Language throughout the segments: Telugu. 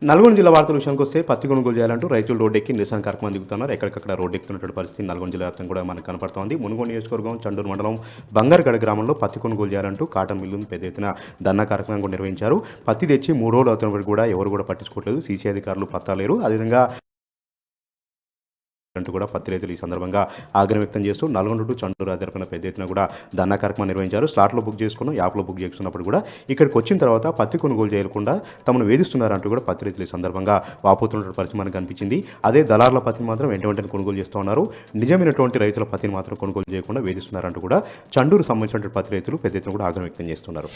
నల్గొండ జిల్లా వార్తల విషయానికి వస్తే పత్తి కొనుగోలు చేయాలంటూ రైతులు రోడ్డెక్కి నిరసన కార్యక్రమం దిగుతున్నారు. ఎక్కడికక్కడ రోడ్డెక్కుతున్నటువంటి పరిస్థితి నల్గొండ జిల్లా వ్యాప్తంగా కూడా మనకు కనపడుతోంది. మునుగోడు నియోజకవర్గం చండూరు మండలం బంగారుగడ గ్రామంలో పత్తి కొనుగోలు చేయాలంటూ కాటన్ మిల్లును పెద్ద ఎత్తున ధర్నా కార్యక్రమం కూడా నిర్వహించారు. పత్తి తెచ్చి 3 రోజులు అవుతున్నప్పుడు కూడా ఎవరు కూడా పట్టించుకోవట్లేదు. సీసీ అధికారులు పత్తాలేరు. అదేవిధంగా అంటూ కూడా పత్తి రైతులు ఈ సందర్భంగా ఆగ్రహం వ్యక్తం చేస్తూ నల్గొండ టు చండూరు అధిరపన పెద్ద ఎత్తున కూడా ధర్నా కార్యక్రమం నిర్వహించారు. స్లాట్లో బుక్ చేసుకున్నాం, యాప్లో బుక్ చేసుకున్నప్పుడు కూడా ఇక్కడికి వచ్చిన తర్వాత పత్తి కొనుగోలు చేయకుండా తమను వేధిస్తున్నారంటూ కూడా పత్తి రైతులు ఈ సందర్భంగా వాపోతున్న పరిస్థితి మనకు కనిపించింది. అదే దళారుల పత్తిని మాత్రం వెంటనే కొనుగోలు చేస్తూ ఉన్నారు. నిజమైనటువంటి రైతుల పత్తిని మాత్రం కొనుగోలు చేయకుండా వేధిస్తున్నారంటూ కూడా చండూరు సంబంధించినటువంటి పత్తి రైతులు పెద్ద ఎత్తున కూడా ఆగ్రహం వ్యక్తం చేస్తున్నారు.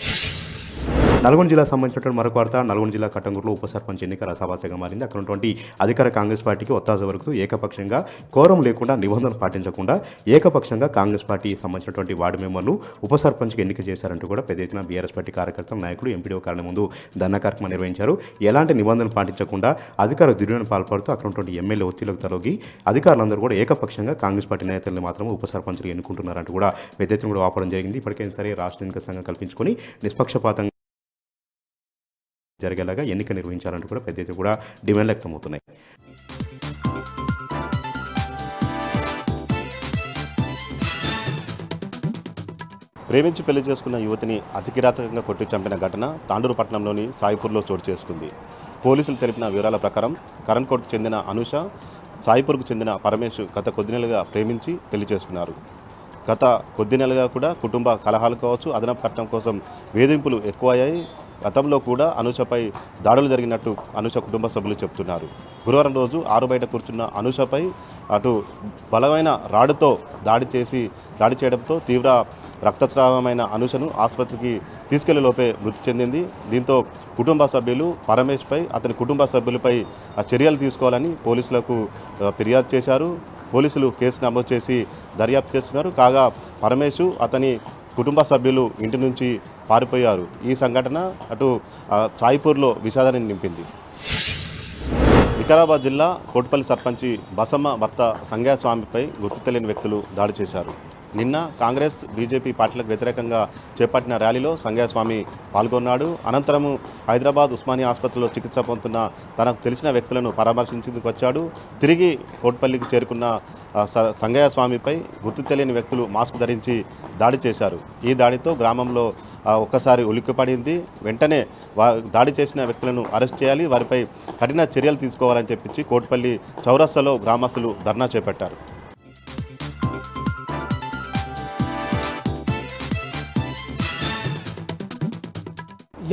నల్గొండ జిల్లా సంబంధించినటువంటి మరొక వార్త. నల్గొండ జిల్లా కట్టంగూరులో ఉప సర్పంచ్ ఎన్నిక రసాభాసగా మారింది. అక్కడ ఉన్నటువంటి అధికార కాంగ్రెస్ పార్టీకి ఒత్తాస వరకు ఏకపక్షంగా కోరం లేకుండా నిబంధనలు పాటించకుండా ఏకపక్షంగా కాంగ్రెస్ పార్టీ సంబంధించినటువంటి వార్డు మెంబర్లు ఉప సర్పంచ్కి ఎన్నిక చేశారంటూ కూడా పెద్ద ఎత్తున బీఆర్ఎస్ పార్టీ కార్యకర్తలు, నాయకులు ఎంపీడీఓ కారణం ముందు ధర్నా కార్యక్రమం నిర్వహించారు. ఎలాంటి నిబంధనలు పాటించకుండా అధికార దుర్వినియోగం పాల్పడుతూ అక్కడ ఉన్నటువంటి ఎమ్మెల్యే ఒత్తిళ్లకు తలొగి అధికారులందరూ కూడా ఏకపక్షంగా కాంగ్రెస్ పార్టీ నేతలను మాత్రం ఉప సర్పంచ్లు ఎన్నుకుంటున్నారంటూ కూడా పెద్ద ఎత్తున కూడా వాపడం జరిగింది. ఇప్పటికైనా సరే రాష్ట్ర ఎన్నికల సంఘం కల్పించుకొని నిష్పక్షపాతంగా జరిగేలాగా ఎన్నిక నిర్వహించాలంటూ కూడా పెద్ద ఎత్తున కూడా డిమాండ్లు వ్యక్తమవుతున్నాయి. ప్రేమించి పెళ్లి చేసుకున్న యువతిని అతికిరాతకంగా కొట్టి చంపిన ఘటన తాండూరు పట్టణంలోని సాయిపూర్లో చోటు చేసుకుంది. పోలీసులు తెలిపిన వివరాల ప్రకారం కరణ్కోట్కు చెందిన అనూష, సాయిపూర్కు చెందిన పరమేష్ గత కొద్ది నెలలుగా ప్రేమించి పెళ్లి చేసుకున్నారు. గత కొద్ది నెలలుగా కూడా కుటుంబ కలహాలు కావచ్చు, అదనపు కట్నం కోసం వేధింపులు ఎక్కువయ్యాయి. గతంలో కూడా అనూషపై దాడులు జరిగినట్టు అనూష కుటుంబ సభ్యులు చెబుతున్నారు. గురువారం రోజు ఆరు బయట కూర్చున్న అనూషపై అటు బలమైన రాడుతో దాడి చేయడంతో తీవ్ర రక్తస్రావమైన అనూషను ఆసుపత్రికి తీసుకెళ్లే లోపే మృతి చెందింది. దీంతో కుటుంబ సభ్యులు పరమేష్పై, అతని కుటుంబ సభ్యులపై చర్యలు తీసుకోవాలని పోలీసులకు ఫిర్యాదు చేశారు. పోలీసులు కేసు నమోదు చేసి దర్యాప్తు చేస్తున్నారు. కాగా పరమేష్, అతని కుటుంబ సభ్యులు ఇంటి నుంచి పారిపోయారు. ఈ సంఘటన అటు సాయిపూర్లో విషాదాన్ని నింపింది. వికారాబాద్ జిల్లా కోట్పల్లి సర్పంచి బసమ్మ భర్త సంగయ్యస్వామిపై గుర్తు తెలియని వ్యక్తులు దాడి చేశారు. నిన్న కాంగ్రెస్, బీజేపీ పార్టీలకు వ్యతిరేకంగా చేపట్టిన ర్యాలీలో సంగయ్యస్వామి పాల్గొన్నాడు. అనంతరము హైదరాబాద్ ఉస్మానియా ఆసుపత్రిలో చికిత్స పొందుతున్న తనకు తెలిసిన వ్యక్తులను పరామర్శించేందుకు వచ్చాడు. తిరిగి కోట్పల్లికి చేరుకున్న సంగయ్యస్వామిపై గుర్తు తెలియని వ్యక్తులు మాస్క్ ధరించి దాడి చేశారు. ఈ దాడితో గ్రామంలో ఒక్కసారి ఉలిక్కిపడింది. వెంటనే దాడి చేసిన వ్యక్తులను అరెస్ట్ చేయాలి, వారిపై కఠిన చర్యలు తీసుకోవాలని చెప్పించి కోట్పల్లి చౌరస్తాలో గ్రామస్తులు ధర్నా చేపట్టారు.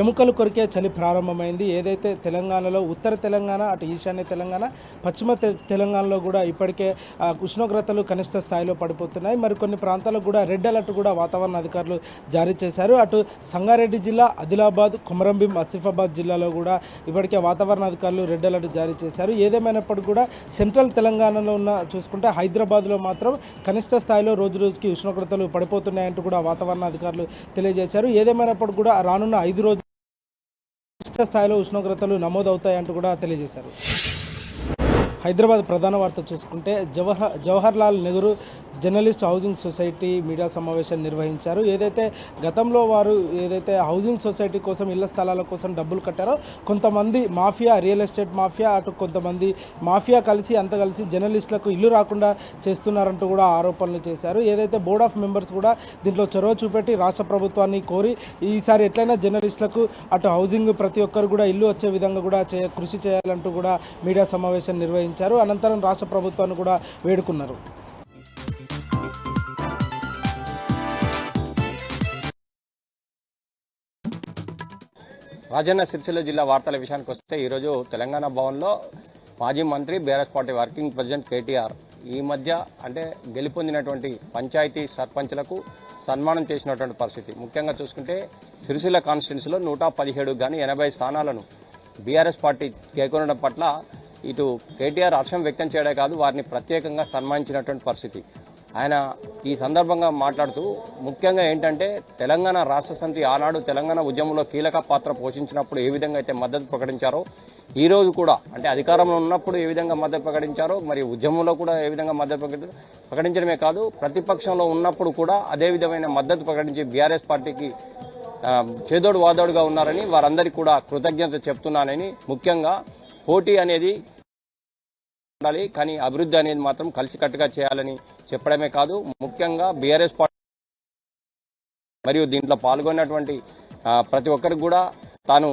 ఎముకలు కొరికే చలి ప్రారంభమైంది. ఏదైతే తెలంగాణలో ఉత్తర తెలంగాణ, అటు ఈశాన్య తెలంగాణ, పశ్చిమ తెలంగాణలో కూడా ఇప్పటికే ఉష్ణోగ్రతలు కనిష్ట స్థాయిలో పడిపోతున్నాయి. మరి కొన్ని ప్రాంతాలకు కూడా రెడ్ అలర్ట్ కూడా వాతావరణ అధికారులు జారీ చేశారు. అటు సంగారెడ్డి జిల్లా, ఆదిలాబాద్, కొమరంభీం, ఆసిఫాబాద్ జిల్లాలో కూడా ఇప్పటికే వాతావరణ అధికారులు రెడ్ అలర్ట్ జారీ చేశారు. ఏదేమైనప్పటికీ కూడా సెంట్రల్ తెలంగాణలో చూసుకుంటే హైదరాబాద్లో మాత్రం కనిష్ట స్థాయిలో రోజు రోజుకి ఉష్ణోగ్రతలు పడిపోతున్నాయంటూ కూడా వాతావరణ అధికారులు తెలియజేశారు. ఏదేమైనప్పటికీ కూడా రానున్న 5 రోజులు స్థాయిలో ఉష్ణోగ్రతలు నమోదవుతాయంటూ కూడా తెలియజేశారు. హైదరాబాద్ ప్రధాన వార్త చూసుకుంటే Jawaharlal Nehru journalist housing society media సమావేశం నిర్వహించారు. ఏదైతే గతంలో వారు హౌసింగ్ సొసైటీ కోసం, ఇళ్ల స్థలాల కోసం డబ్బులు కట్టారో కొంతమంది మాఫియా, రియల్ ఎస్టేట్ మాఫియా, అటు కొంతమంది మాఫియా కలిసి జర్నలిస్టులకు ఇల్లు రాకుండా చేస్తున్నారంటూ కూడా ఆరోపణలు చేశారు. ఏదైతే బోర్డ్ ఆఫ్ మెంబర్స్ కూడా దీంట్లో చొరవ చూపెట్టి రాష్ట్ర ప్రభుత్వాన్ని కోరి ఈసారి ఎట్లయినా జర్నలిస్టులకు అటు హౌసింగ్ ప్రతి ఒక్కరు కూడా ఇల్లు వచ్చే విధంగా కూడా కృషి చేయాలంటూ కూడా మీడియా సమావేశం నిర్వహించారు. అనంతరం రాష్ట్ర ప్రభుత్వాన్ని కూడా వేడుకున్నారు. రాజన్న సిరిసిల్ల జిల్లా వార్తల విషయానికి వస్తే ఈరోజు తెలంగాణ భవన్లో మాజీ మంత్రి, BRS party working president KTR ఈ మధ్య అంటే గెలుపొందినటువంటి పంచాయతీ సర్పంచ్లకు సన్మానం చేసినటువంటి పరిస్థితి. ముఖ్యంగా చూసుకుంటే సిరిసిల్ల కాన్స్టిట్యున్సీలో 117 కానీ 80 స్థానాలను బీఆర్ఎస్ పార్టీ గెలుపొందడం పట్ల ఇటు కేటీఆర్ హర్షం వ్యక్తం చేయడే కాదు, వారిని ప్రత్యేకంగా సన్మానించినటువంటి పరిస్థితి. ఆయన ఈ సందర్భంగా మాట్లాడుతూ ముఖ్యంగా ఏంటంటే తెలంగాణ రాష్ట్ర సమితి ఆనాడు తెలంగాణ ఉద్యమంలో కీలక పాత్ర పోషించినప్పుడు ఏ విధంగా అయితే మద్దతు ప్రకటించారో, ఈ రోజు కూడా అంటే అధికారంలో ఉన్నప్పుడు ఏ విధంగా మద్దతు ప్రకటించారో, మరి ఉద్యమంలో కూడా ఏ విధంగా మద్దతు ప్రకటించడమే కాదు, ప్రతిపక్షంలో ఉన్నప్పుడు కూడా అదే విధమైన మద్దతు ప్రకటించి బీఆర్ఎస్ పార్టీకి చేదోడు వాదోడుగా ఉన్నారని వారందరికీ కూడా కృతజ్ఞత చెప్తున్నానని, ముఖ్యంగా పోటీ అనేది ఉండాలి, కానీ అభివృద్ధి అనేది మాత్రం కలిసికట్టుగా చేయాలని చెప్పడమే కాదు, ముఖ్యంగా బీఆర్ఎస్ పార్టీ మరియు దీంట్లో పాల్గొన్నటువంటి ప్రతి ఒక్కరికి కూడా తాను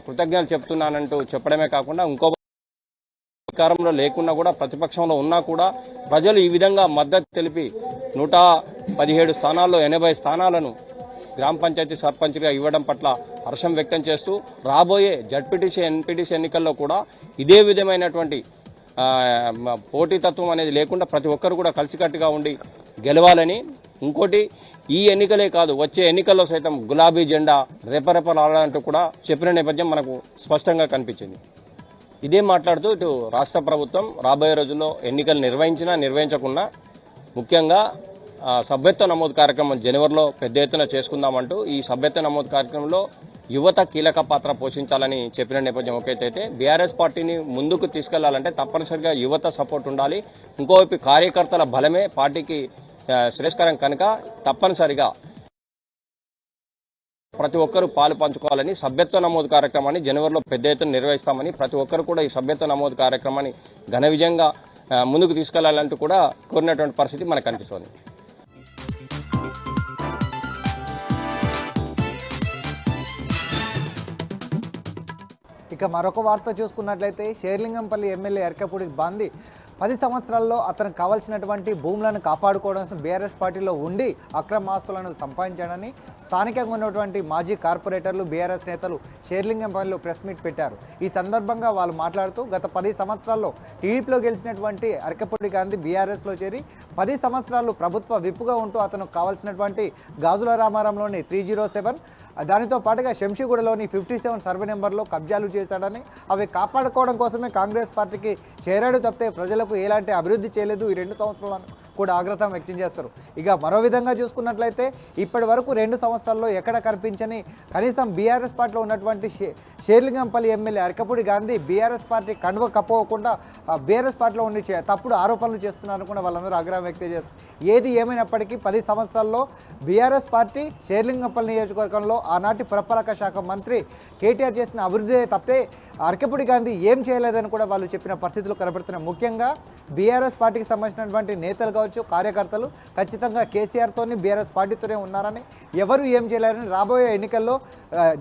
కృతజ్ఞతలు చెప్తున్నానంటూ చెప్పడమే కాకుండా ఇంకో అధికారంలో లేకున్నా కూడా ప్రతిపక్షంలో ఉన్నా కూడా ప్రజలు ఈ విధంగా మద్దతు తెలిపి 117 స్థానాల్లో 80 స్థానాలను గ్రామ పంచాయతీ సర్పంచ్గా ఇవ్వడం పట్ల హర్షం వ్యక్తం చేస్తూ రాబోయే జడ్పీటీసీ ఎన్పీటీసీ ఎన్నికల్లో కూడా ఇదే విధమైనటువంటి పోటీతత్వం అనేది లేకుండా ప్రతి ఒక్కరు కూడా కలిసికట్టుగా ఉండి గెలవాలని, ఇంకోటి ఈ ఎన్నికలే కాదు వచ్చే ఎన్నికల్లో సైతం గులాబీ జెండా రెపరెపలాడాలంటూ కూడా చెప్పిన నేపథ్యం మనకు స్పష్టంగా కనిపించింది. ఇదే మాట్లాడుతూ ఇటు రాష్ట్ర ప్రభుత్వం రాబోయే రోజుల్లో ఎన్నికలు నిర్వహించినా నిర్వహించకున్నా ముఖ్యంగా సభ్యత్వ నమోదు కార్యక్రమం జనవరిలో పెద్ద ఎత్తున చేసుకుందామంటూ ఈ సభ్యత్వ నమోదు కార్యక్రమంలో యువత కీలక పాత్ర పోషించాలని చెప్పిన నేపథ్యం ఒకటైతే బీఆర్ఎస్ పార్టీని ముందుకు తీసుకెళ్లాలంటే తప్పనిసరిగా యువత సపోర్ట్ ఉండాలి. ఇంకోవైపు కార్యకర్తల బలమే పార్టీకి శ్రేష్కరం కనుక తప్పనిసరిగా ప్రతి ఒక్కరూ పాలు పంచుకోవాలని సభ్యత్వ నమోదు కార్యక్రమాన్ని జనవరిలో పెద్ద ఎత్తున నిర్వహిస్తామని, ప్రతి ఒక్కరు కూడా ఈ సభ్యత్వ నమోదు కార్యక్రమాన్ని ఘన విజయంగా ముందుకు తీసుకెళ్లాలంటూ కూడా కోరినటువంటి పరిస్థితి మనకు కనిపిస్తోంది. ఇక మరొక వార్త చూసుకున్నట్లయితే షేర్లింగంపల్లి ఎమ్మెల్యే ఎర్కపూడి బాంది 10 సంవత్సరాల్లో అతనికి కావాల్సినటువంటి భూములను కాపాడుకోవడం కోసం బీఆర్ఎస్ పార్టీలో ఉండి అక్రమ ఆస్తులను సంపాదించాడని స్థానికంగా ఉన్నటువంటి మాజీ కార్పొరేటర్లు బీఆర్ఎస్ నేతలు షేర్లింగంపల్లిలో ప్రెస్ మీట్ పెట్టారు. ఈ సందర్భంగా వాళ్ళు మాట్లాడుతూ గత 10 సంవత్సరాల్లో టీడీపీలో గెలిచినటువంటి అరకపూడి గాంధీ బీఆర్ఎస్లో చేరి 10 సంవత్సరాలు ప్రభుత్వ విప్పుగా ఉంటూ అతను కావాల్సినటువంటి గాజుల రామారంలోని 307 దానితో పాటుగా శంషిగూడలోని 57 సర్వే నెంబర్లో కబ్జాలు చేశాడని అవి కాపాడుకోవడం కోసమే కాంగ్రెస్ పార్టీకి చేరాడు తప్పితే ప్రజలకు ఎలాంటి అభివృద్ధి చేయలేదు ఈ 2 సంవత్సరాలను కూడా ఆగ్రహం వ్యక్తం చేస్తారు. ఇక మరో విధంగా చూసుకున్నట్లయితే ఇప్పటి వరకు 2 సంవత్సరాల్లో ఎక్కడ కనిపించని కనీసం బీఆర్ఎస్ పార్టీలో ఉన్నటువంటి Serilingampally MLA Arekapudi Gandhi BRS party కండువ కప్పుకోకుండా బీఆర్ఎస్ పార్టీలో ఉండి తప్పుడు ఆరోపణలు చేస్తున్నారని కూడా వాళ్ళందరూ ఆగ్రహం వ్యక్తం చేస్తారు. ఏది ఏమైనప్పటికీ 10 సంవత్సరాల్లో బీఆర్ఎస్ పార్టీ షేర్లింగంపల్లి నియోజకవర్గంలో ఆనాటి పురపాలక శాఖ మంత్రి కేటీఆర్ చేసిన అభివృద్ధి తప్పితే అరకపూడి గాంధీ ఏం చేయలేదని కూడా వాళ్ళు చెప్పిన పరిస్థితులు కనబడుతున్నాయి. ముఖ్యంగా బీఆర్ఎస్ పార్టీకి సంబంధించినటువంటి నేతలు కావచ్చు, కార్యకర్తలు ఖచ్చితంగా కేసీఆర్తోని బీఆర్ఎస్ పార్టీతోనే ఉన్నారని, ఎవరు ఏం చేయలేరని, రాబోయే ఎన్నికల్లో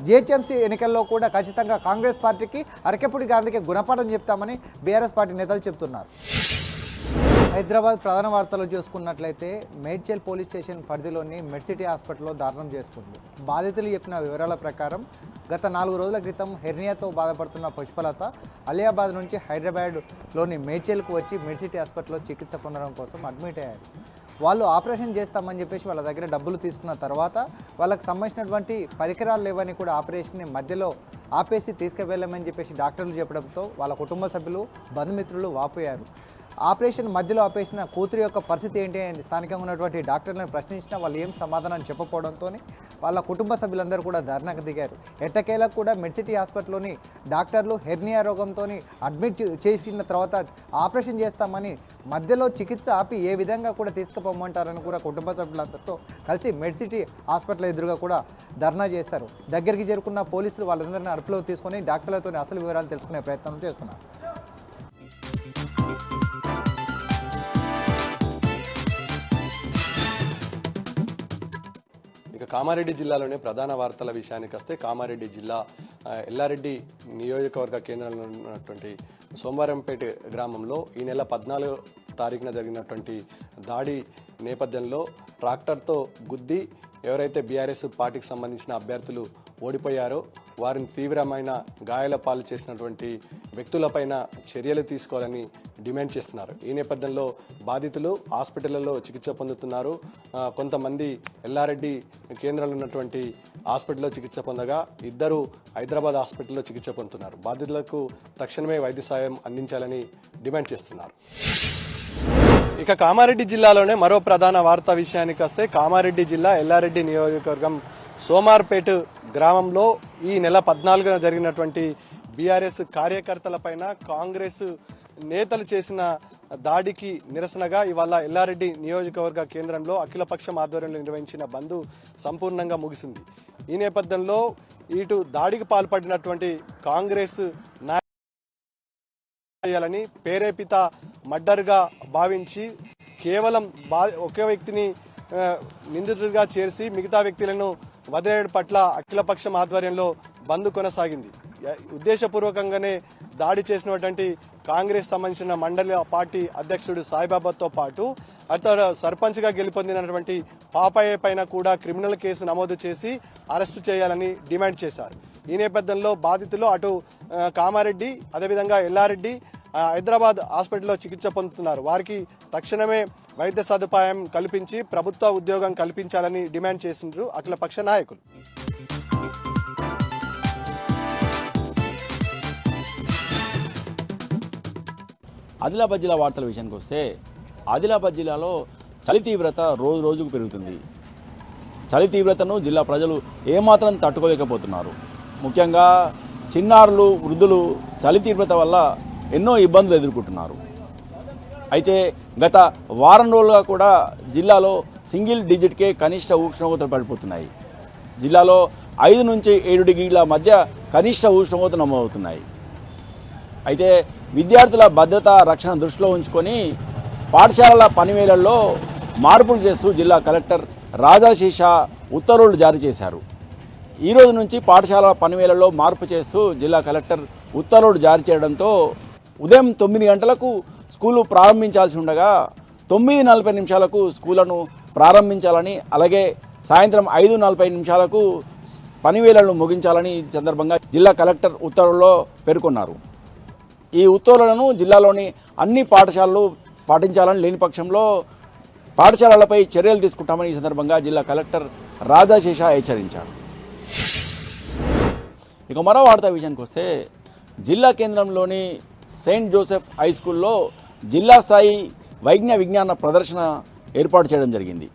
జిహెచ్ఎంసీ ఎన్నికల్లో కూడా ఖచ్చితంగా కాంగ్రెస్ పార్టీకి అరకపూడి గాంధీకి గుణపాఠం చెప్తామని బీఆర్ఎస్ పార్టీ నేతలు చెప్తున్నారు. హైదరాబాద్ ప్రధాన వార్తలు చూసుకున్నట్లయితే మేడ్చల్ పోలీస్ స్టేషన్ పరిధిలోని మెడ్సిటీ హాస్పిటల్లో దారుణం చేసుకుంది. బాధితులు చెప్పిన వివరాల ప్రకారం గత 4 రోజుల క్రితం హెర్నియాతో బాధపడుతున్న పుష్పలత అలియాబాద్ నుంచి హైదరాబాద్లోని మేడ్చల్కు వచ్చి మెడ్సిటీ హాస్పిటల్లో చికిత్స పొందడం కోసం అడ్మిట్ అయ్యారు. వాళ్ళు ఆపరేషన్ చేస్తామని చెప్పేసి వాళ్ళ దగ్గర డబ్బులు తీసుకున్న తర్వాత వాళ్ళకి సంబంధించినటువంటి పరికరాలు లేవని కూడా ఆపరేషన్ని మధ్యలో ఆపేసి తీసుకువెళ్ళమని చెప్పేసి డాక్టర్లు చెప్పడంతో వాళ్ళ కుటుంబ సభ్యులు, బంధుమిత్రులు వాపోయారు. ఆపరేషన్ మధ్యలో ఆపేసిన కూతురు యొక్క పరిస్థితి ఏంటి అని స్థానికంగా ఉన్నటువంటి డాక్టర్లను ప్రశ్నించినా వాళ్ళు ఏం సమాధానం చెప్పకపోవడంతో వాళ్ళ కుటుంబ సభ్యులందరూ కూడా ధర్నాకు దిగారు. ఎట్టకేలకు కూడా మెడ్సిటీ హాస్పిటల్లోని డాక్టర్లు హెర్నియా రోగంతో అడ్మిట్ చేసిన తర్వాత ఆపరేషన్ చేస్తామని మధ్యలో చికిత్స ఆపి ఏ విధంగా కూడా తీసుకుపోమంటారని కూడా కుటుంబ సభ్యులందరితో కలిసి మెడ్సిటీ హాస్పిటల్ ఎదురుగా కూడా ధర్నా చేశారు. దగ్గరికి చేరుకున్న పోలీసులు వాళ్ళందరినీ అదుపులో తీసుకొని డాక్టర్లతో అసలు వివరాలు తెలుసుకునే ప్రయత్నం చేస్తున్నారు. ఇక కామారెడ్డి జిల్లాలోనే ప్రధాన వార్తల విషయానికి వస్తే కామారెడ్డి జిల్లా ఎల్లారెడ్డి నియోజకవర్గ కేంద్రంలో ఉన్నటువంటి సోమవారంపేట గ్రామంలో ఈ నెల 14వ తారీఖున జరిగినటువంటి దాడి నేపథ్యంలో ట్రాక్టర్తో గుద్ది ఎవరైతే బీఆర్ఎస్ పార్టీకి సంబంధించిన అభ్యర్థులు ఓడిపోయారో వారిని తీవ్రమైన గాయాల పాలు చేసినటువంటి వ్యక్తులపైన చర్యలు తీసుకోవాలని డిమాండ్ చేస్తున్నారు. ఈ నేపథ్యంలో బాధితులు హాస్పిటళ్లలో చికిత్స పొందుతున్నారు. కొంతమంది ఎల్లారెడ్డి కేంద్రంలో ఉన్నటువంటి హాస్పిటల్లో చికిత్స పొందగా 2 హైదరాబాద్ హాస్పిటల్లో చికిత్స పొందుతున్నారు. బాధితులకు తక్షణమే వైద్య సాయం అందించాలని డిమాండ్ చేస్తున్నారు. ఇక కామారెడ్డి జిల్లాలోనే మరో ప్రధాన వార్తా విషయానికి వస్తే కామారెడ్డి జిల్లా ఎల్లారెడ్డి నియోజకవర్గం సోమార్పేట గ్రామంలో ఈ నెల 14న జరిగినటువంటి బీఆర్ఎస్ కార్యకర్తలపైన కాంగ్రెస్ నేతలు చేసిన దాడికి నిరసనగా ఇవాళ ఎల్లారెడ్డి నియోజకవర్గ కేంద్రంలో అఖిలపక్షం ఆధ్వర్యంలో నిర్వహించిన బంద్ సంపూర్ణంగా ముగిసింది. ఈ నేపథ్యంలో ఇటు దాడికి పాల్పడినటువంటి కాంగ్రెస్ చేయాలని ప్రేరేపిత మర్డర్గా భావించి కేవలం ఒకే వ్యక్తిని నిందితుడిగా చేర్చి మిగతా వ్యక్తులను వదిలేయడం పట్ల అఖిలపక్షం ఆధ్వర్యంలో బంద్ కొనసాగింది. ఉద్దేశపూర్వకంగానే దాడి చేసినటువంటి కాంగ్రెస్ సంబంధించిన మండలి పార్టీ అధ్యక్షుడు సాయిబాబాతో పాటు అతడు సర్పంచ్గా గెలుపొందినటువంటి పాపయ్య పైన కూడా క్రిమినల్ కేసు నమోదు చేసి అరెస్టు చేయాలని డిమాండ్ చేశారు. ఈ నేపథ్యంలో బాధితులు అటు కామారెడ్డి అదేవిధంగా ఎల్లారెడ్డి హైదరాబాద్ హాస్పిటల్లో చికిత్స పొందుతున్నారు. వారికి తక్షణమే వైద్య సదుపాయం కల్పించి ప్రభుత్వ ఉద్యోగం కల్పించాలని డిమాండ్ చేసిండ్రు అఖిలపక్ష నాయకులు. ఆదిలాబాద్ జిల్లా వార్తల విషయానికి వస్తే ఆదిలాబాద్ జిల్లాలో చలి తీవ్రత రోజు రోజుకు పెరుగుతుంది. చలి తీవ్రతను జిల్లా ప్రజలు ఏమాత్రం తట్టుకోలేకపోతున్నారు. ముఖ్యంగా చిన్నారులు, వృద్ధులు చలి తీవ్రత వల్ల ఎన్నో ఇబ్బందులు ఎదుర్కొంటున్నారు. అయితే గత వారం రోజులుగా కూడా జిల్లాలో సింగిల్ డిజిట్కే కనిష్ట ఉష్ణోగ్రతలు పడిపోతున్నాయి. జిల్లాలో 5 నుంచి 7 డిగ్రీల మధ్య కనిష్ట ఉష్ణోగ్రత నమోదవుతున్నాయి. అయితే విద్యార్థుల భద్రత రక్షణ దృష్టిలో ఉంచుకొని పాఠశాలల పనివేళల్లో మార్పులు చేస్తూ జిల్లా కలెక్టర్ రాజాశీష ఉత్తర్వులు జారీ చేశారు. ఈ రోజు నుంచి పాఠశాల పనివేళల్లో మార్పు చేస్తూ జిల్లా కలెక్టర్ ఉత్తర్వులు జారీ చేయడంతో ఉదయం 9 గంటలకు స్కూలు ప్రారంభించాల్సి ఉండగా 9:40 స్కూళ్లను ప్రారంభించాలని, అలాగే సాయంత్రం 5:40 పనివేళలను ముగించాలని ఈ సందర్భంగా జిల్లా కలెక్టర్ ఉత్తర్వుల్లో పేర్కొన్నారు. ఈ ఉత్తర్వులను జిల్లాలోని అన్ని పాఠశాలలు పాటించాలని, లేని పక్షంలో పాఠశాలలపై చర్యలు తీసుకుంటామని ఈ సందర్భంగా జిల్లా కలెక్టర్ రాజాశేష హెచ్చరించారు. ఇక మరో వార్తా విషయానికి వస్తే జిల్లా కేంద్రంలోని సెయింట్ జోసెఫ్ హై స్కూల్లో జిల్లా స్థాయి వైజ్ఞ విజ్ఞాన ప్రదర్శన ఏర్పాటు చేయడం జరిగింది.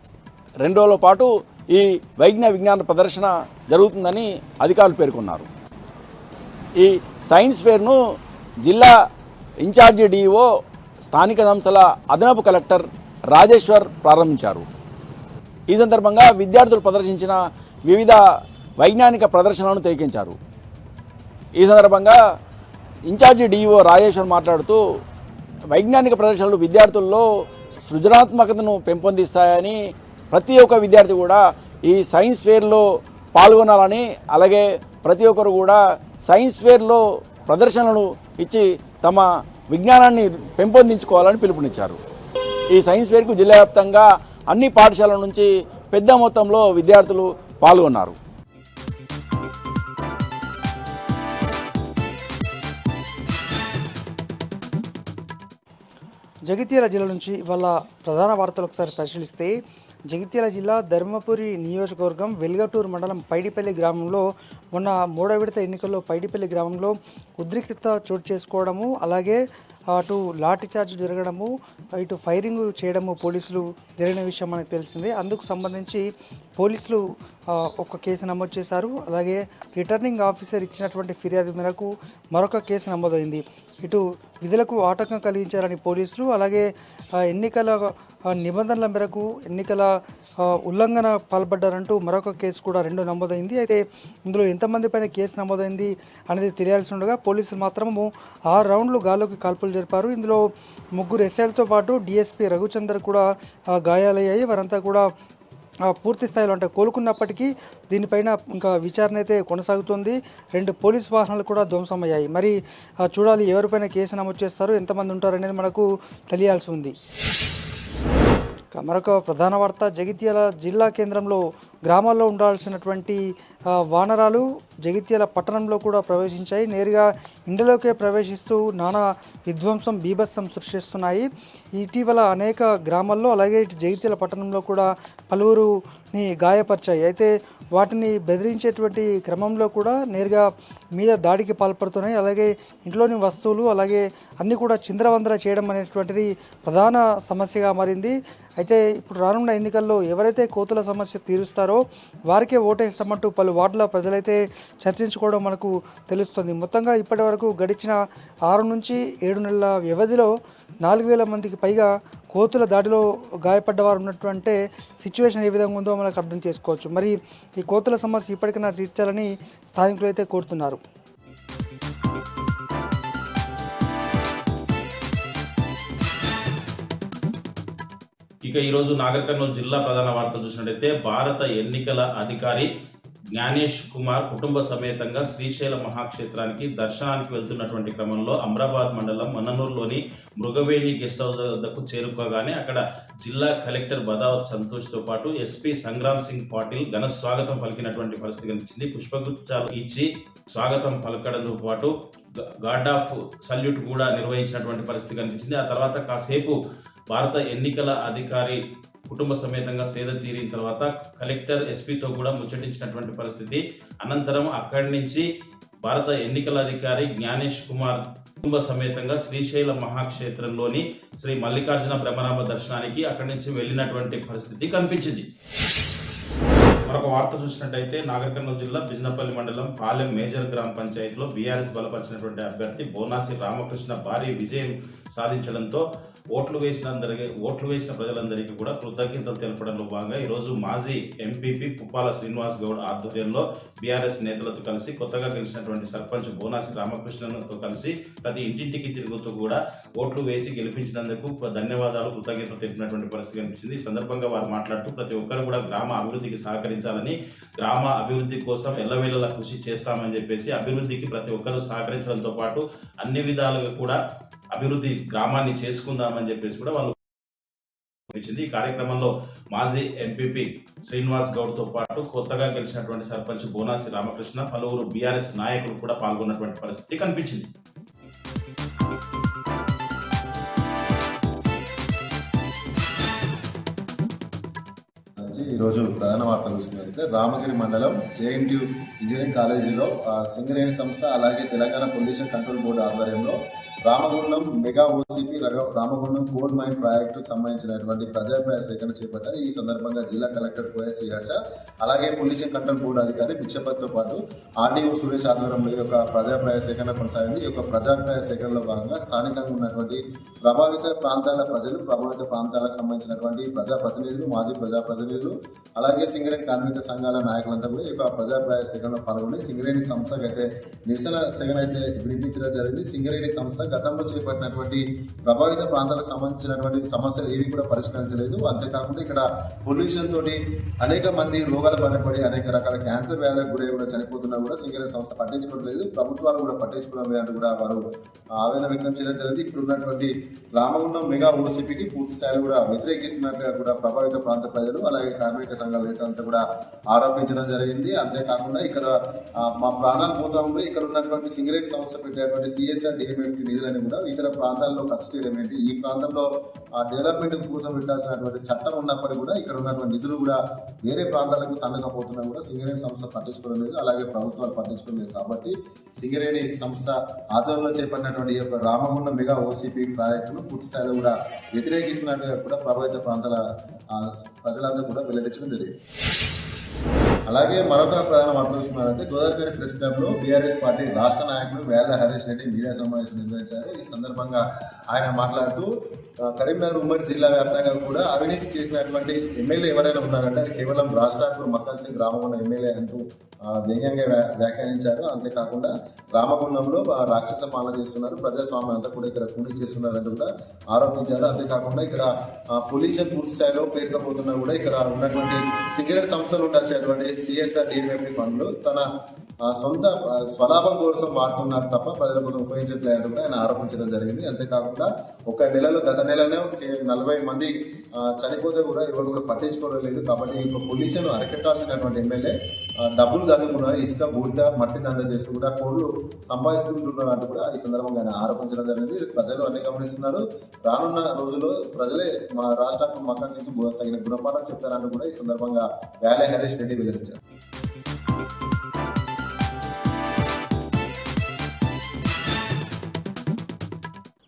2 రోజుల పాటు ఈ వైజ్ఞ విజ్ఞాన ప్రదర్శన జరుగుతుందని అధికారులు పేర్కొన్నారు. ఈ సైన్స్ ఫేర్ను జిల్లా ఇన్ఛార్జి డిఓ స్థానిక సంస్థల అదనపు కలెక్టర్ రాజేశ్వర్ ప్రారంభించారు. ఈ సందర్భంగా విద్యార్థులు ప్రదర్శించిన వివిధ వైజ్ఞానిక ప్రదర్శనలను తిలకించారు. ఈ సందర్భంగా ఇన్ఛార్జి డిఓ రాజేశ్వర్ మాట్లాడుతూ వైజ్ఞానిక ప్రదర్శనలు విద్యార్థుల్లో సృజనాత్మకతను పెంపొందిస్తాయని, ప్రతి ఒక్క విద్యార్థి కూడా ఈ సైన్స్ ఫేర్లో పాల్గొనాలని, అలాగే ప్రతి ఒక్కరు కూడా సైన్స్ ఫేర్లో ప్రదర్శనలను ఇచ్చి తమ విజ్ఞానాన్ని పెంపొందించుకోవాలని పిలుపునిచ్చారు. ఈ సైన్స్ ఫేర్కు జిల్లా వ్యాప్తంగా అన్ని పాఠశాలల నుంచి పెద్ద మొత్తంలో విద్యార్థులు పాల్గొన్నారు. జగిత్యాల జిల్లా నుంచి ఇవాళ ప్రధాన వార్తలు ఒకసారి పరిశీలిస్తే జగిత్యాల జిల్లా ధర్మపురి నియోజకవర్గం వెల్గటూరు మండలం పైడిపల్లి గ్రామంలో మొన్న 3వ విడత ఎన్నికల్లో పైడిపల్లి గ్రామంలో ఉద్రిక్తత చోటు చేసుకోవడము, అలాగే అటు లాఠీ చార్జ్ జరగడము, ఇటు ఫైరింగ్ చేయడము పోలీసులు జరిగిన విషయం మనకు తెలిసిందే. అందుకు సంబంధించి పోలీసులు ఒక కేసు నమోదు చేశారు. అలాగే రిటర్నింగ్ ఆఫీసర్ ఇచ్చినటువంటి ఫిర్యాదు మేరకు మరొక కేసు నమోదైంది. ఇటు విధులకు ఆటంకం కలిగించారని పోలీసులు, అలాగే ఎన్నికల నిబంధనల మేరకు ఎన్నికల ఉల్లంఘన పాల్పడ్డారంటూ మరొక కేసు కూడా 2 నమోదైంది. అయితే ఇందులో ఎంతమంది పైన కేసు నమోదైంది అనేది తెలియాల్సి ఉండగా పోలీసులు మాత్రము 6 రౌండ్లు గాల్లోకి కాల్పులు జరిపారు. ఇందులో 3 ఎస్ఐలతో పాటు డిఎస్పీ రఘుచందర్ కూడా గాయాలయ్యాయి. వారంతా కూడా పూర్తి స్థాయిలో అంటే కోలుకున్నప్పటికీ దీనిపైన ఇంకా విచారణ అయితే కొనసాగుతుంది. 2 పోలీస్ వాహనాలు కూడా ధ్వంసమయ్యాయి. మరి చూడాలి ఎవరిపైన కేసు నమోదు చేస్తారు, ఎంతమంది ఉంటారనేది మనకు తెలియాల్సి ఉంది. మరొక ప్రధాన వార్త, జగిత్యాల జిల్లా కేంద్రంలో గ్రామాల్లో ఉండాల్సినటువంటి వానరాలు జగిత్యాల పట్టణంలో కూడా ప్రవేశించాయి. నేరుగా ఇండ్లలోకే ప్రవేశిస్తూ నానా విధ్వంసం బీభత్సం సృష్టిస్తున్నాయి. ఇటీవల అనేక గ్రామాల్లో అలాగే ఇటు జగిత్యాల పట్టణంలో కూడా పలువురుని గాయపరిచాయి. అయితే వాటిని బెదిరించేటువంటి క్రమంలో కూడా నేరుగా మీద దాడికి పాల్పడుతున్నాయి. అలాగే ఇంట్లోని వస్తువులు అలాగే అన్నీ కూడా చిందరవందర చేయడం అనేటువంటిది ప్రధాన సమస్యగా మారింది. అయితే ఇప్పుడు రానున్న ఎన్నికల్లో ఎవరైతే కోతుల సమస్య తీరుస్తారో వారికే ఓటేస్తామంటూ పలు వార్డుల ప్రజలైతే చర్చించుకోవడం మనకు తెలుస్తుంది. మొత్తంగా ఇప్పటి వరకు గడిచిన 6 నుంచి 7 నెలల వ్యవధిలో 4,000 మందికి పైగా కోతుల దాడిలో గాయపడ్డవారు ఉన్నటువంటి సిచ్యువేషన్ ఏ విధంగా ఉందో మనకు అర్థం చేసుకోవచ్చు. మరి ఈ కోతుల సమస్య ఇప్పటికైనా తీర్చాలని స్థానికులు అయితే కోరుతున్నారు. ఇక ఈరోజు నాగర్ కర్నూలు జిల్లా ప్రధాన వార్తలు చూసినట్టయితే భారత ఎన్నికల అధికారి జ్ఞానేష్ కుమార్ కుటుంబ సమేతంగా శ్రీశైల మహాక్షేత్రానికి దర్శనానికి వెళ్తున్నటువంటి క్రమంలో అమ్రాబాద్ మండలం మన్ననూరులోని మృగవేణి గెస్ట్ హౌస్ వద్దకు చేరుకోగానే అక్కడ జిల్లా కలెక్టర్ బదావత్ సంతోష్తో పాటు ఎస్పీ సంగ్రామ్ సింగ్ పాటిల్ ఘన స్వాగతం పలికినటువంటి పరిస్థితి కనిపించింది. పుష్పగుచ్చాలు ఇచ్చి స్వాగతం పలకడంతో పాటు గార్డ్ ఆఫ్ సల్యూట్ కూడా నిర్వహించినటువంటి పరిస్థితి కనిపించింది. ఆ తర్వాత కాసేపు భారత ఎన్నికల అధికారి కుటుంబ సమేతంగా సేద తీరిన తర్వాత కలెక్టర్ ఎస్పీతో కూడా ముచ్చటించినటువంటి పరిస్థితి. అనంతరం అక్కడి నుంచి భారత ఎన్నికల అధికారి జ్ఞానేష్ కుమార్ కుటుంబ సమేతంగా శ్రీశైల మహాక్షేత్రంలోని శ్రీ మల్లికార్జున బ్రహ్మరామ దర్శనానికి అక్కడి నుంచి వెళ్ళినటువంటి పరిస్థితి కనిపించింది. మరొక వార్త చూసినట్టయితే నాగర్ కర్నూలు జిల్లా బిజినపల్లి మండలం పాలెం మేజర్ గ్రామ పంచాయతీలో బీఆర్ఎస్ బలపరిచినటువంటి అభ్యర్థి బోనాసి రామకృష్ణ భారీ విజయం సాధించడంతో ఓట్లు వేసిన ప్రజలందరికీ కూడా కృతజ్ఞతలు తెలపడంలో భాగంగా ఈరోజు మాజీ ఎంపీపీ పుప్పాల శ్రీనివాస్ గౌడ్ ఆధ్వర్యంలో బీఆర్ఎస్ నేతలతో కలిసి కొత్తగా గెలిచినటువంటి సర్పంచ్ బోనాసి రామకృష్ణతో కలిసి ప్రతి ఇంటింటికి తిరుగుతూ కూడా ఓట్లు వేసి గెలిపించినందుకు ధన్యవాదాలు కృతజ్ఞతలు తెలిపినటువంటి పరిస్థితి కనిపించింది. ఈ సందర్భంగా వారు మాట్లాడుతూ ప్రతి ఒక్కరు కూడా గ్రామ అభివృద్ధికి సహకరించాలని, గ్రామ అభివృద్ధి కోసం ఎల్లవేళలా కృషి చేస్తామని చెప్పేసి అభివృద్ధికి ప్రతి ఒక్కరూ సహకరించడంతో పాటు అన్ని విధాలుగా కూడా అభివృద్ధి గ్రామాన్ని చేసుకుందామని చెప్పేసి కూడా వాళ్ళు ఈ కార్యక్రమంలో మాజీ ఎంపీపీ శ్రీనివాస్ గౌడ్తో పాటు కొత్తగా గెలిచినటువంటి సర్పంచ్ బోనాసి రామకృష్ణ, పలువురు బీఆర్ఎస్ నాయకులు కూడా పాల్గొన్నటువంటి పరిస్థితి కనిపించింది. ఈరోజు ప్రధాన వార్తలు చూసుకున్నట్లయితే రామగిరి మండలం జేఎన్టీయూ ఇంజనీరింగ్ కాలేజీలో సింగరేణి సంస్థ అలాగే తెలంగాణ పొల్యూషన్ కంట్రోల్ బోర్డు ఆధ్వర్యంలో Ramagundam mega OCP Ramagundam coal mine ప్రాజెక్టుకు సంబంధించినటువంటి ప్రజాభిప్రాయ సేకరణ చేపట్టారు. ఈ సందర్భంగా జిల్లా కలెక్టర్ కోయ శ్రీహర్ష అలాగే పొల్యూషన్ కంట్రోల్ బోర్డు అధికారి బిచ్చపతితో పాటు ఆర్డీఓ సురేష్ ఆధ్వర్యంలో ఈ యొక్క ప్రజాభిప్రాయ సేకరణ కొనసాగింది. ఈ యొక్క ప్రజాభిప్రాయ సేకరణలో భాగంగా స్థానికంగా ఉన్నటువంటి ప్రభావిత ప్రాంతాల ప్రజలు, ప్రభావిత ప్రాంతాలకు సంబంధించినటువంటి ప్రజాప్రతినిధులు, మాజీ ప్రజాప్రతినిధులు అలాగే సింగరేణి కార్మిక సంఘాల నాయకులంతా కూడా ఈ యొక్క ప్రజాభిప్రాయ సేకరణలో పాల్గొని సింగరేణి సంస్థకు అయితే నిరసన సేకరణ అయితే వినిపించడం జరిగింది. సింగరేణి సంస్థ గతంలో చేపట్టినటువంటి ప్రభావిత ప్రాంతాలకు సంబంధించినటువంటి సమస్యలు ఏవి కూడా పరిష్కరించలేదు. అంతేకాకుండా ఇక్కడ పొల్యూషన్ తోటి అనేక మంది రోగాలు బారినపడి అనేక రకాల క్యాన్సర్ వ్యాధులకు గురై కూడా చనిపోతున్నా కూడా సింగరేణి సంస్థ పట్టించుకోవట్లేదు, ప్రభుత్వాలు కూడా పట్టించుకోవడం లేదంటూ కూడా వారు ఆవేదన వ్యక్తం చేయడం జరిగింది. ఇప్పుడు ఉన్నటువంటి రామగుండం మెగా ఓసీపీకి పూర్తి స్థాయిలో కూడా వ్యతిరేకిస్తున్నట్టుగా కూడా ప్రభావిత ప్రాంత ప్రజలు అలాగే కార్మిక సంఘాల నేతలంతా కూడా ఆరోపించడం జరిగింది. అంతేకాకుండా ఇక్కడ మా ప్రాణాలు పోతా ఉంటే ఇక్కడ ఉన్నటువంటి సింగరేణి సంస్థ పెట్టేటువంటి సిఎస్ఆర్ డిఎంఎఫ్టీ నిధులని కూడా ఇతర ప్రాంతాల్లో ఖర్చు చేయడం ఏంటి, ఈ ప్రాంతంలో డెవలప్మెంట్ కోసం పెట్టాల్సినటువంటి చట్టం ఉన్నప్పటికీ కూడా ఇక్కడ ఉన్నటువంటి నిధులు కూడా వేరే ప్రాంతాలకు తన్నకపోతున్నా కూడా సింగరేణి సంస్థ పట్టించుకోవడం లేదు, అలాగే ప్రభుత్వాలు పట్టించుకోవడం లేదు. కాబట్టి సింగరేణి సంస్థ ఆధ్వర్యంలో చేపట్టినటువంటి ఈ యొక్క రామగుండం మెగా ఓసీపీ ప్రాజెక్టును పూర్తి స్థాయిలో కూడా వ్యతిరేకిస్తున్నట్టుగా కూడా ప్రభావిత ప్రాంతాల ప్రజలందరూ కూడా వెల్లడించడం జరిగింది. అలాగే మరొక ప్రధాన వార్త చూస్తున్నారంటే గోదావరి ప్రెస్ క్లబ్లో బీఆర్ఎస్ పార్టీ రాష్ట్ర నాయకులు వేల హరీష్ రెడ్డి మీడియా సమావేశం నిర్వహించారు. ఈ సందర్భంగా ఆయన మాట్లాడుతూ కరీంనగర్ ఉమ్మడి జిల్లా వ్యాప్తంగా కూడా అవినీతి చేసినటువంటి ఎమ్మెల్యే ఎవరైనా ఉన్నారంటే అది కేవలం రాజ్ ఠాకూర్ మక్కన్ సింగ్ రామగుండం ఎమ్మెల్యే అంటూ వ్యంగ్యంగా వ్యాఖ్యానించారు. అంతేకాకుండా రామగుండంలో రాక్షస పాలన చేస్తున్నారు, ప్రజాస్వామ్యం అంతా కూడా ఇక్కడ కూలీ చేస్తున్నారంటూ కూడా ఆరోపించారు. అంతేకాకుండా ఇక్కడ పొల్యూషన్ పూర్తి స్థాయిలో పేరుకపోతున్నా కూడా ఇక్కడ ఉన్నటువంటి సింగరేణి సంస్థలు ఉండాల్సినటువంటి సిఎస్ఆర్ డిఎంఎఫ్టీ ఫండ్లు తన సొంత స్వలాభం కోసం వాడుతున్నారు తప్ప ప్రజల కోసం ఉపయోగించట్లేదు కూడా ఆయన ఆరోపించడం జరిగింది. అంతేకాకుండా గత నెలనే 40 మంది చనిపోతే కూడా ఎవరు కూడా పట్టించుకోవడం లేదు. కాబట్టి ఈ పొల్యూషన్ అరికట్టాల్సినటువంటి ఎమ్మెల్యే డబ్బులు చదువుకున్నారు, ఇసుక బూట మట్టి దంద చేస్తూ కూడా కోళ్ళు సంపాదించుకుంటున్నారు కూడా ఈ సందర్భంగా ఆయన ఆరోపించడం జరిగింది. ప్రజలు అన్ని గమనిస్తున్నారు. రానున్న రోజుల్లో ప్రజలే మా రాష్ట్రానికి మక్కన్ సింగ్ తగిన గుణపాఠం చెప్తారంటూ కూడా ఈ సందర్భంగా వేల హరీష్ రెడ్డి వెల్లడించారు.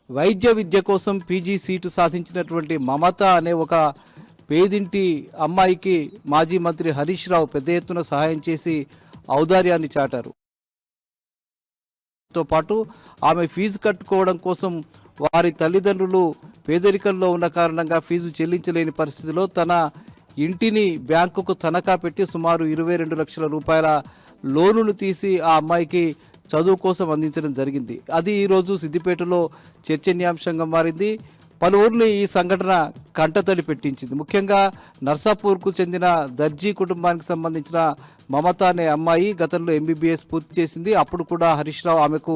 వైద్య విద్య కోసం పీజీ సీటు సాధించినటువంటి మమత అనే ఒక పేదింటి అమ్మాయికి మాజీ మంత్రి హరీష్ రావు పెద్ద ఎత్తున సహాయం చేసి ఔదార్యాన్ని చాటారు. తో పాటు ఆమె ఫీజు కట్టుకోవడం కోసం వారి తల్లిదండ్రులు పేదరికంలో ఉన్న కారణంగా ఫీజు చెల్లించలేని పరిస్థితిలో తన ఇంటిని బ్యాంకుకు తనఖా పెట్టి సుమారు 22 లక్షల రూపాయల లోనును తీసి ఆ అమ్మాయికి చదువు కోసం అందించడం జరిగింది. అది ఈరోజు సిద్దిపేటలో చర్చనీయాంశంగా మారింది. పలువురిని ఈ సంఘటన కంటతడి పెట్టించింది. ముఖ్యంగా నర్సాపూర్కు చెందిన దర్జీ కుటుంబానికి సంబంధించిన మమత అనే అమ్మాయి గతంలో ఎంబీబీఎస్ పూర్తి చేసింది. అప్పుడు కూడా హరీష్ రావు ఆమెకు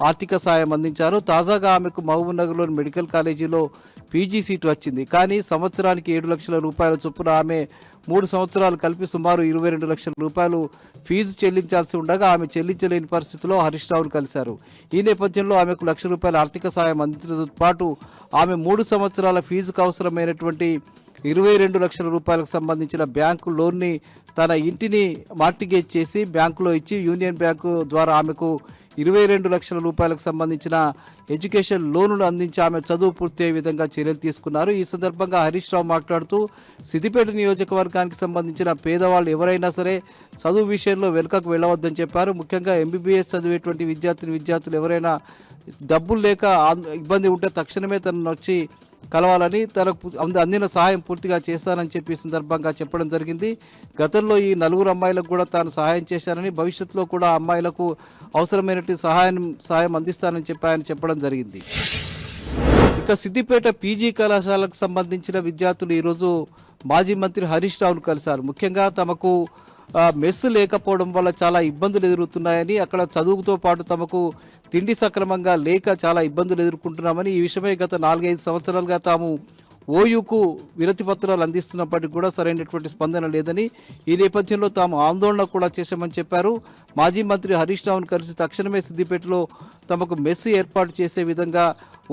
ఆర్థిక సాయం అందించారు. తాజాగా ఆమెకు మహబూబ్నగర్లోని మెడికల్ కాలేజీలో పీజీ సీటు వచ్చింది. కానీ సంవత్సరానికి 7 లక్షల రూపాయల చొప్పున ఆమె 3 సంవత్సరాలు కలిపి సుమారు 22 లక్షల రూపాయలు ఫీజు చెల్లించాల్సి ఉండగా ఆమె చెల్లించలేని పరిస్థితిలో హరీష్ రావును కలిశారు. ఈ నేపథ్యంలో ఆమెకు ₹1,00,000 ఆర్థిక సాయం అందించడంతో పాటు ఆమె 3 సంవత్సరాల ఫీజుకు అవసరమైనటువంటి 22 లక్షల రూపాయలకు సంబంధించిన బ్యాంకు లోన్ని తన ఇంటిని మార్టిగేజ్ చేసి బ్యాంకులో ఇచ్చి యూనియన్ బ్యాంకు ద్వారా ఆమెకు 22 లక్షల రూపాయలకు సంబంధించిన ఎడ్యుకేషన్ లోనును అందించి ఆమె చదువు పూర్తయ్యే విధంగా చర్యలు తీసుకున్నారు. ఈ సందర్భంగా హరీష్ రావు మాట్లాడుతూ సిద్దిపేట నియోజకవర్గానికి సంబంధించిన పేదవాళ్ళు ఎవరైనా సరే చదువు విషయంలో వెనుకకు వెళ్ళవద్దని చెప్పారు. ముఖ్యంగా ఎంబీబీఎస్ చదివేటువంటి విద్యార్థులు ఎవరైనా డబ్బులు లేక ఇబ్బంది ఉంటే తక్షణమే తనను వచ్చి కలవాలని, తనకు అందిన సహాయం పూర్తిగా చేస్తానని చెప్పి ఈ సందర్భంగా చెప్పడం జరిగింది. గతంలో ఈ 4 అమ్మాయిలకు కూడా తాను సహాయం చేశానని, భవిష్యత్తులో కూడా అమ్మాయిలకు అవసరమైనటువంటి సహాయం అందిస్తానని చెప్పి ఆయన చెప్పడం జరిగింది. ఇక సిద్దిపేట పీజీ కళాశాలకు సంబంధించిన విద్యార్థులు ఈరోజు మాజీ మంత్రి హరీష్ రావును కలిశారు. ముఖ్యంగా తమకు మెస్ లేకపోవడం వల్ల చాలా ఇబ్బందులు ఎదురవుతున్నాయని, అక్కడ చదువుతో పాటు తమకు తిండి సక్రమంగా లేక చాలా ఇబ్బందులు ఎదుర్కొంటున్నామని, ఈ విషయమై గత 4-5 సంవత్సరాలుగా తాము ఓయూకు వినతి పత్రాలు అందిస్తున్నప్పటికీ కూడా సరైనటువంటి స్పందన లేదని, ఈ నేపథ్యంలో తాము ఆందోళన కూడా చేశామని చెప్పారు. మాజీ మంత్రి హరీష్ రావును కలిసి తక్షణమే సిద్దిపేటలో తమకు మెస్ ఏర్పాటు చేసే విధంగా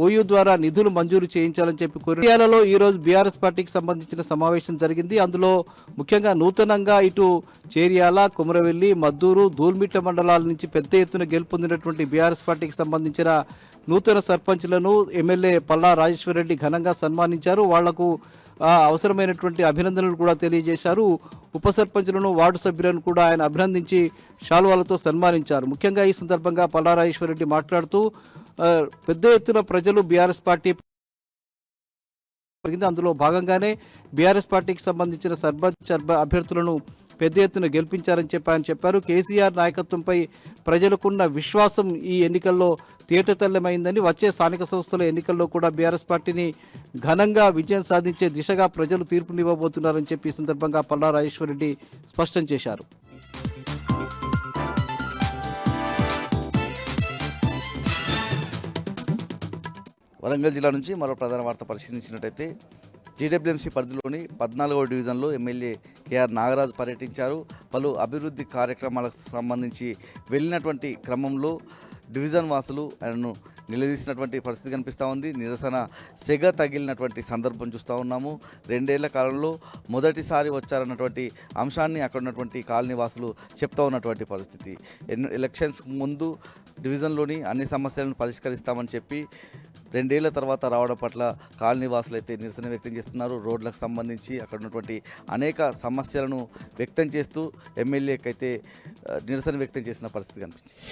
ఓయూ ద్వారా నిధులు మంజూరు చేయించాలని చెప్పి కోరియాలలో ఈరోజు బీఆర్ఎస్ పార్టీకి సంబంధించిన సమావేశం జరిగింది. అందులో ముఖ్యంగా నూతనంగా ఇటు చేర్యాల, కుమరవెల్లి, మద్దూరు, దూల్మిట్ల మండలాల నుంచి పెద్ద ఎత్తున గెలుపొందినటువంటి బీఆర్ఎస్ పార్టీకి సంబంధించిన నూతన సర్పంచ్లను ఎమ్మెల్యే పల్లా రాజేశ్వరరెడ్డి ఘనంగా సన్మానించారు. వాళ్లకు అవసరమైనటువంటి అభినందనలు కూడా తెలియజేశారు. ఉప సర్పంచులను, వార్డు సభ్యులను కూడా ఆయన అభినందించి శాలువాలతో సన్మానించారు. ముఖ్యంగా ఈ సందర్భంగా పల్లా రాజేశ్వరరెడ్డి మాట్లాడుతూ పెద్ద ఎత్తున ప్రజలు బీఆర్ఎస్ పార్టీ అందులో భాగంగానే బీఆర్ఎస్ పార్టీకి సంబంధించిన సర్పంచ్ అభ్యర్థులను పెద్ద ఎత్తున గెలిపించారని చెప్పారు. కేసీఆర్ నాయకత్వంపై ప్రజలకున్న విశ్వాసం ఈ ఎన్నికల్లో తేటతెల్లమైందని, వచ్చే స్థానిక సంస్థల ఎన్నికల్లో కూడా బీఆర్ఎస్ పార్టీని ఘనంగా విజయం సాధించే దిశగా ప్రజలు తీర్పునివ్వబోతున్నారని చెప్పి ఈ సందర్భంగా పల్లా రాజేశ్వరరెడ్డి స్పష్టం చేశారు. వరంగల్ జిల్లా నుంచి మరో ప్రధాన వార్త పరిశీలించినట్టయితే జీడబ్ల్యూఎంసీ పరిధిలోని 14వ డివిజన్లో ఎమ్మెల్యే కేఆర్ నాగరాజు పర్యటించారు. పలు అభివృద్ధి కార్యక్రమాలకు సంబంధించి వెళ్ళినటువంటి క్రమంలో డివిజన్ వాసులు ఆయనను నిలదీసినటువంటి పరిస్థితి కనిపిస్తూ ఉంది. నిరసన సెగ తగిలినటువంటి సందర్భం చూస్తూ ఉన్నాము. 2 ఏళ్ల కాలంలో మొదటిసారి వచ్చారన్నటువంటి అంశాన్ని అక్కడ ఉన్నటువంటి కాలనీ వాసులు చెప్తూ ఉన్నటువంటి పరిస్థితి. ఎలక్షన్స్ ముందు డివిజన్లోని అన్ని సమస్యలను పరిష్కరిస్తామని చెప్పి 2 ఏళ్ల తర్వాత రావడం పట్ల కాలనీ వాసులు అయితే నిరసన వ్యక్తం చేస్తున్నారు. రోడ్లకు సంబంధించి అక్కడ ఉన్నటువంటి అనేక సమస్యలను వ్యక్తం చేస్తూ ఎమ్మెల్యేకి అయితే నిరసన వ్యక్తం చేసిన పరిస్థితి కనిపించింది.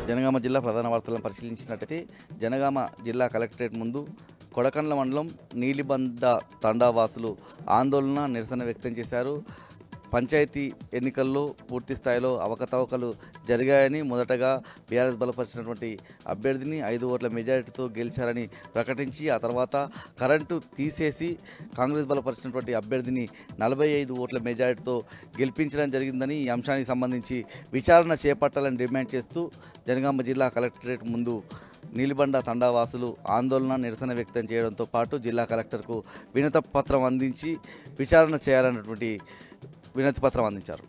జనగామ జిల్లా ప్రధాన వార్తలను పరిశీలించినట్టయితే జనగామ జిల్లా కలెక్టరేట్ ముందు కొడకండ్ల మండలం నీలిబంద తండావాసులు ఆందోళన నిరసన వ్యక్తం చేశారు. పంచాయతీ ఎన్నికల్లో పూర్తి స్థాయిలో అవకతవకలు జరిగాయని, మొదటగా బీఆర్ఎస్ బలపరిచినటువంటి అభ్యర్థిని 5 ఓట్ల మెజారిటీతో గెలిచారని ప్రకటించి, ఆ తర్వాత కరెంటు తీసేసి కాంగ్రెస్ బలపరిచినటువంటి అభ్యర్థిని 45 ఓట్ల మెజారిటీతో గెలిపించడం జరిగిందని, ఈ అంశానికి సంబంధించి విచారణ చేపట్టాలని డిమాండ్ చేస్తూ జనగామ జిల్లా కలెక్టరేట్ ముందు నీలిబండ తండావాసులు ఆందోళన నిరసన వ్యక్తం చేయడంతో పాటు జిల్లా కలెక్టర్కు వినతి పత్రం అందించి విచారణ చేయాలన్నటువంటి వినతి పత్రం అందించారు.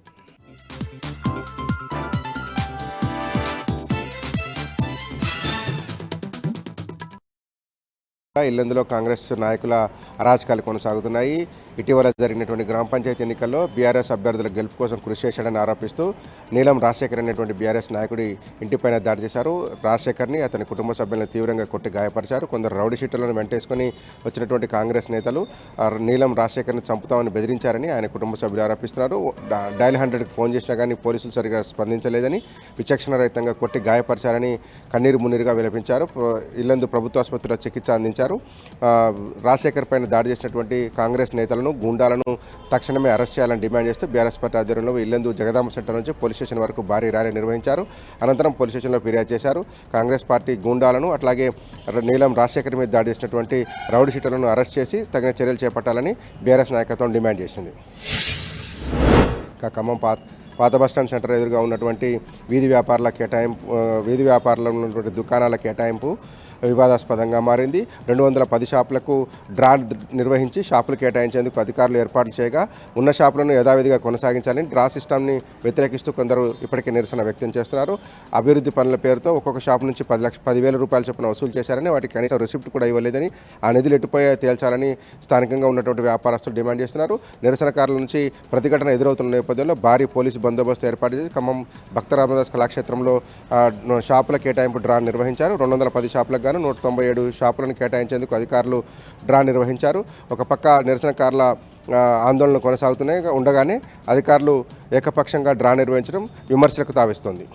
ఇల్లందులో కాంగ్రెస్ నాయకుల అరాచకాలు కొనసాగుతున్నాయి. ఇటీవల జరిగినటువంటి గ్రామ పంచాయతీ ఎన్నికల్లో బీఆర్ఎస్ అభ్యర్థుల గెలుపు కోసం కృషి చేశాడని ఆరోపిస్తూ నీలం రాజశేఖర్ అనేటువంటి బీఆర్ఎస్ నాయకుడి ఇంటిపైన దాడి చేశారు. రాజశేఖర్ని అతని కుటుంబ సభ్యులను తీవ్రంగా కొట్టి గాయపరిచారు. కొందరు రౌడీ షీట్లను వెంటేసుకొని వచ్చినటువంటి కాంగ్రెస్ నేతలు నీలం రాజశేఖర్ని చంపుతామని బెదిరించారని ఆయన కుటుంబ సభ్యులు ఆరోపిస్తున్నారు. డయల్ 100కి ఫోన్ చేసినా కానీ పోలీసులు సరిగా స్పందించలేదని, విచక్షణ రహితంగా కొట్టి గాయపరిచారని కన్నీరు మున్నీరుగా విలపించారు. ఇల్లందు ప్రభుత్వ ఆసుపత్రిలో చికిత్స అందించారు. రాజశేఖర్ పైన దాడి చేసినటువంటి కాంగ్రెస్ నేతలను నిందితులను గూండాలను తక్షణమే అరెస్ట్ చేయాలని డిమాండ్ చేస్తూ బీఆర్ఎస్ పార్టీ ఆధ్వర్యంలో ఇల్లందు జగదాంబ సెంటర్ నుంచి పోలీస్ స్టేషన్ వరకు భారీ ర్యాలీ నిర్వహించారు. అనంతరం పోలీస్ స్టేషన్లో ఫిర్యాదు చేశారు. కాంగ్రెస్ పార్టీ గూండాలను అట్లాగే నీలం రాజశేఖర్ మీద దాడి చేసినటువంటి రౌడీ షీటర్లను అరెస్ట్ చేసి తగిన చర్యలు చేపట్టాలని బీఆర్ఎస్ నాయకత్వం డిమాండ్ చేసింది. ఖమ్మం పాత బస్టాండ్ సెంటర్ ఎదురుగా ఉన్నటువంటి వీధి వ్యాపారాల్లో ఉన్నటువంటి దుకాణాల కేటాయింపు వివాదాస్పదంగా మారింది. 210 షాపులకు డ్రా నిర్వహించి షాపులు కేటాయించేందుకు అధికారులు ఏర్పాట్లు చేయగా ఉన్న షాపులను యథావిధిగా కొనసాగించాలని డ్రా సిస్టమ్ని వ్యతిరేకిస్తూ కొందరు ఇప్పటికే నిరసన వ్యక్తం చేస్తున్నారు. అభివృద్ధి పనుల పేరుతో ఒక్కొక్క షాపు నుంచి 10,000 రూపాయల చొప్పున వసూలు చేశారని, వాటికి కనీసం రిసిప్ట్ కూడా ఇవ్వలేదని, ఆ నిధులు ఎట్టుపోయా తేల్చాలని స్థానికంగా ఉన్నటువంటి వ్యాపారస్తులు డిమాండ్ చేస్తున్నారు. నిరసనకారుల నుంచి ప్రతిఘటన ఎదురవుతున్న నేపథ్యంలో భారీ పోలీసు బందోబస్తు ఏర్పాటు చేసి ఖమ్మం భక్త రామదాస్ కళాక్షేత్రంలో షాపుల కేటాయింపు డ్రా నిర్వహించారు. 210 షాపులకు గాను 197 షాపులను కేటాయించేందుకు అధికారులు డ్రా నిర్వహించారు. ఒక పక్క నిరసనకారుల ఆందోళనలు కొనసాగుతూనే ఉండగానే అధికారులు ఏకపక్షంగా డ్రా నిర్వహించడం విమర్శలకు తావిస్తోంది.